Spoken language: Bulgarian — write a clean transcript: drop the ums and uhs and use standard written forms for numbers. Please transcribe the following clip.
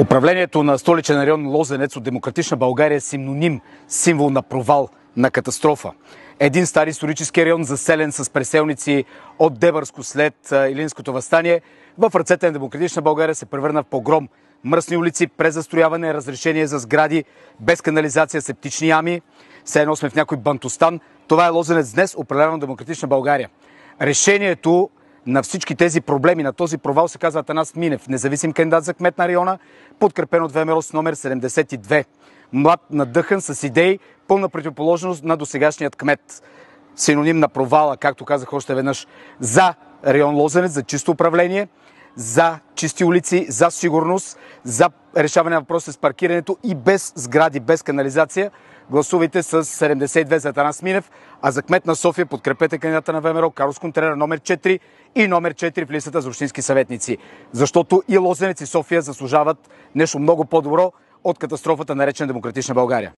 Управлението на столичен район Лозенец от Демократична България е синоним, символ на провал, на катастрофа. Един стар исторически район, заселен с преселници от Дебърско след Илиндското въстание, в ръцете на Демократична България се превърна в погром. Мръсни улици, презастрояване, разрешение за сгради, без канализация, септични ями. Все едно сме в някой бантостан. Това е Лозенец днес, управляван от Демократична България. Решението на всички тези проблеми, на този провал се казва Атанас Минев, независим кандидат за кмет на района, подкрепен от ВМРО с номер 72. Млад, надъхан, с идеи, пълна противоположност на досегашният кмет. Синоним на провала, както казах още веднъж, за район Лозенец, за чисто управление, за чисти улици, за сигурност, за решаване на въпроса с паркирането и без сгради, без канализация. Гласувайте с 72 за Атанас Минев, а за кмет на София подкрепете кандидата на ВМРО Карлос Контрера номер 4 и номер 4 в листата за общински съветници. Защото и Лозенец и София заслужават нещо много по-добро от катастрофата, наречена Демократична България.